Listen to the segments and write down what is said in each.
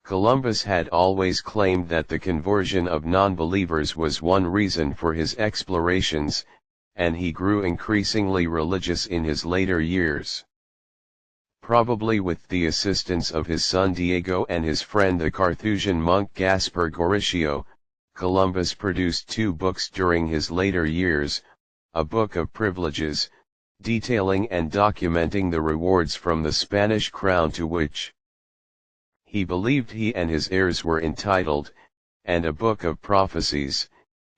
Columbus had always claimed that the conversion of non-believers was one reason for his explorations, and he grew increasingly religious in his later years. Probably with the assistance of his son Diego and his friend the Carthusian monk Gaspar Gorisio, Columbus produced two books during his later years, a book of privileges, detailing and documenting the rewards from the Spanish crown to which he believed he and his heirs were entitled, and a book of prophecies,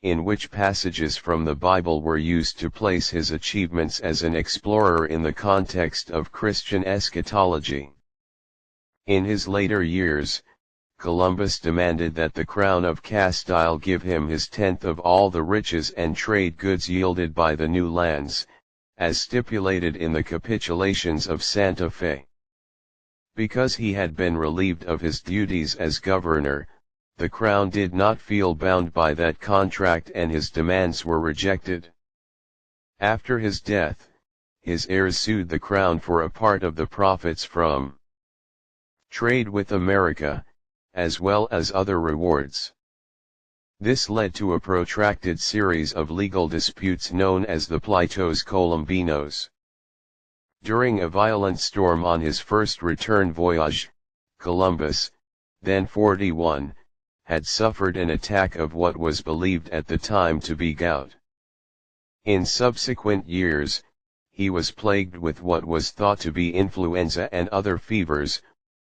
in which passages from the Bible were used to place his achievements as an explorer in the context of Christian eschatology. In his later years, Columbus demanded that the crown of Castile give him his tenth of all the riches and trade goods yielded by the new lands, as stipulated in the capitulations of Santa Fe. Because he had been relieved of his duties as governor, the crown did not feel bound by that contract and his demands were rejected. After his death, his heirs sued the crown for a part of the profits from trade with America, as well as other rewards. This led to a protracted series of legal disputes known as the Pleitos Colombinos. During a violent storm on his first return voyage, Columbus, then 41, had suffered an attack of what was believed at the time to be gout. In subsequent years, he was plagued with what was thought to be influenza and other fevers,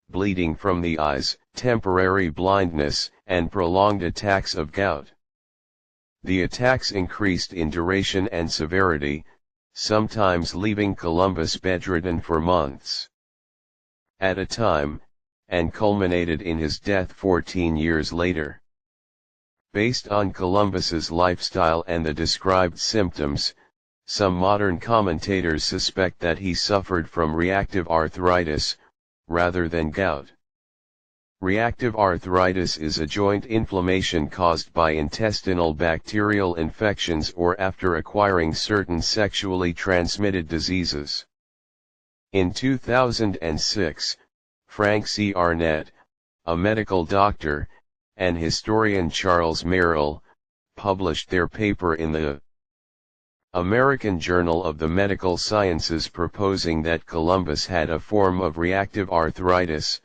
bleeding from the eyes, temporary blindness, and prolonged attacks of gout. The attacks increased in duration and severity, sometimes leaving Columbus bedridden for months at a time, and culminated in his death 14 years later. Based on Columbus's lifestyle and the described symptoms, some modern commentators suspect that he suffered from reactive arthritis, rather than gout. Reactive arthritis is a joint inflammation caused by intestinal bacterial infections or after acquiring certain sexually transmitted diseases. In 2006, Frank C. Arnett, a medical doctor, and historian Charles Merrill, published their paper in the American Journal of the Medical Sciences proposing that Columbus had a form of reactive arthritis.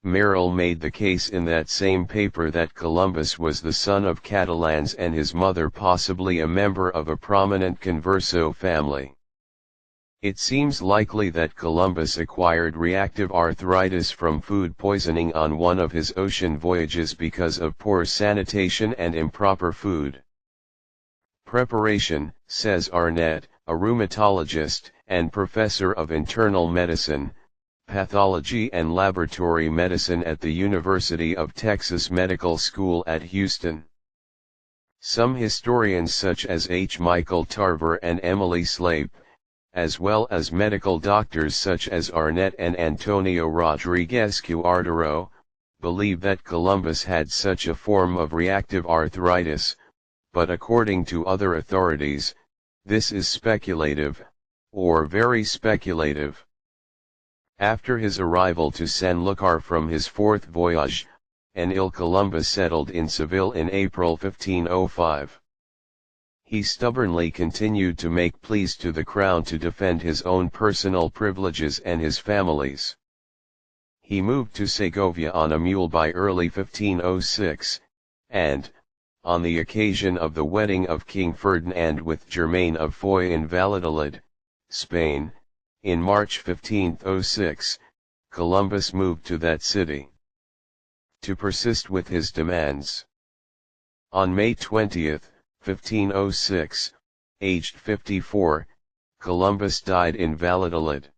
Merrill made the case in that same paper that Columbus was the son of Catalans and his mother possibly a member of a prominent Converso family. It seems likely that Columbus acquired reactive arthritis from food poisoning on one of his ocean voyages because of poor sanitation and improper food preparation, says Arnett, a rheumatologist and professor of internal medicine, pathology and laboratory medicine at the University of Texas Medical School at Houston. Some historians such as H. Michael Tarver and Emily Slape, as well as medical doctors such as Arnett and Antonio Rodriguez Cuartero, believe that Columbus had such a form of reactive arthritis, but according to other authorities, this is speculative, or very speculative. After his arrival to Sanlúcar from his fourth voyage, Columbus settled in Seville in April 1505. He stubbornly continued to make pleas to the crown to defend his own personal privileges and his family's. He moved to Segovia on a mule by early 1506, and, on the occasion of the wedding of King Ferdinand with Germain of Foix in Valladolid, Spain, in March 1506, Columbus moved to that city to persist with his demands. On May 20, 1506, aged 54, Columbus died in Valladolid.